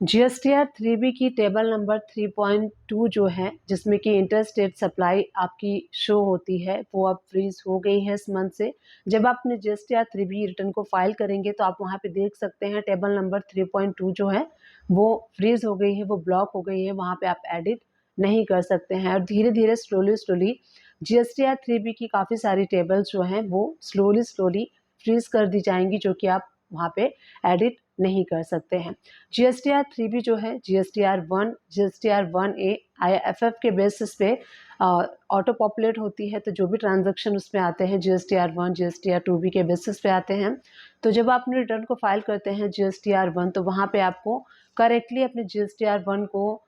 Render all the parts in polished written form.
GSTR 3B की table number 3.2 जो है, जिसमें कि इंटर स्टेट सप्लाई आपकी शो होती है, वो अब फ्रीज हो गई है इस मंथ से। जब आप अपने जीएसटीआर 3B रिटर्न को फाइल करेंगे तो आप वहाँ पे देख सकते हैं टेबल नंबर 3.2 जो है वो फ्रीज हो गई है, वो ब्लॉक हो गई है, वहाँ पे आप एडिट नहीं कर सकते हैं। और धीरे धीरे स्लोली जीएसटीआर 3B की काफ़ी सारी टेबल्स जो हैं वो स्लोली फ्रीज कर दी जाएंगी, जो कि आप वहाँ पे एडिट नहीं कर सकते हैं। जीएसटीआर 3B जो है, जीएसटीआर 1, जीएसटीआर 1A आईएफएफ के बेसिस पे ऑटो पॉपुलेट होती है। तो जो भी ट्रांजैक्शन उसमें आते हैं जीएसटीआर 1, जीएसटीआर 2B के बेसिस पे आते हैं। तो जब आप अपने रिटर्न को फाइल करते हैं जीएसटीआर 1, तो वहाँ पे आपको करेक्टली अपने जीएसटीआर 1 को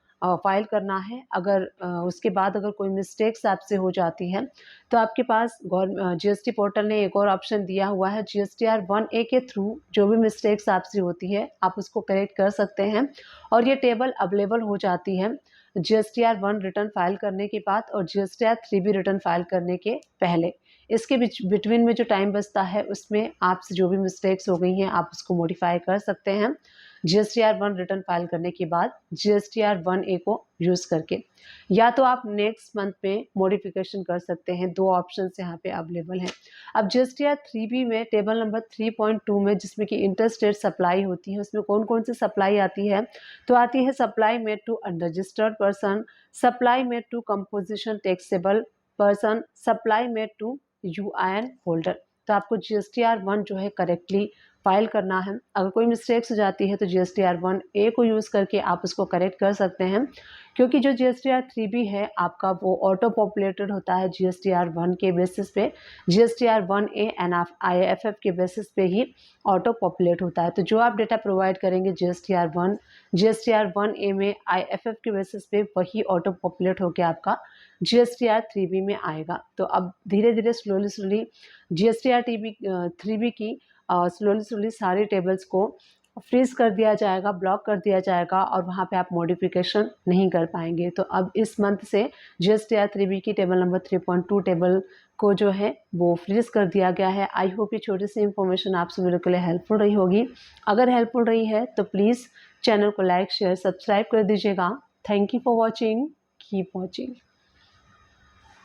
फाइल करना है। अगर उसके बाद अगर कोई मिस्टेक्स आपसे हो जाती है तो आपके पास जीएसटी पोर्टल ने एक और ऑप्शन दिया हुआ है, जीएसटीआर 1A के थ्रू जो भी मिस्टेक्स आपसे होती है आप उसको करेक्ट कर सकते हैं। और ये टेबल अवेलेबल हो जाती है जीएसटीआर 1 रिटर्न फाइल करने के बाद और जीएसटीआर 3B रिटर्न फाइल करने के पहले। इसके बिटवीन में जो टाइम बचता है उसमें आपसे जो भी मिस्टेक्स हो गई हैं आप उसको मॉडिफाई कर सकते हैं जीएसटीआर 1 रिटर्न फाइल करने के बाद जीएसटीआर 1A को यूज़ करके। या तो आप नेक्स्ट मंथ में मॉडिफिकेशन कर सकते हैं, दो ऑप्शन यहाँ पे अवेलेबल हैं। अब जीएसटीआर 3B में टेबल नंबर 3.2 में जिसमें कि इंटर स्टेट सप्लाई होती है, उसमें कौन कौन सी सप्लाई आती है? तो आती है supply made to unregistered person, supply made to composition taxable person, supply made to UIN holder. तो आपको जीएसटीआर 1 जो है करेक्टली फाइल करना है। अगर कोई मिस्टेक्स हो जाती है तो जीएसटीआर 1A को यूज़ करके आप उसको करेक्ट कर सकते हैं, क्योंकि जो जीएसटीआर 3B है आपका वो ऑटो पॉपुलेटेड होता है जीएसटीआर 1 के बेसिस पे, जीएसटीआर 1A एंड आईएफएफ के बेसिस पे ही ऑटो पॉपुलेट होता है। तो जो आप डेटा प्रोवाइड करेंगे जीएसटीआर 1, जीएसटीआर 1A में आईएफएफ के बेसिस पे वही ऑटो पॉपुलेट होकर आपका जीएसटीआर 3B में आएगा। तो अब धीरे धीरे स्लोली जीएसटीआर 3B की स्लोली सारे टेबल्स को फ्रीज कर दिया जाएगा, ब्लॉक कर दिया जाएगा और वहाँ पे आप मॉडिफिकेशन नहीं कर पाएंगे। तो अब इस मंथ से जीएसटीआर 3B की टेबल नंबर 3.2 टेबल को जो है वो फ्रीज कर दिया गया है। आई होप ये छोटी सी इंफॉर्मेशन आप सभी के लिए हेल्पफुल रही होगी। अगर हेल्पफुल रही है तो प्लीज़ चैनल को लाइक शेयर सब्सक्राइब कर दीजिएगा। Thank you for watching, keep watching.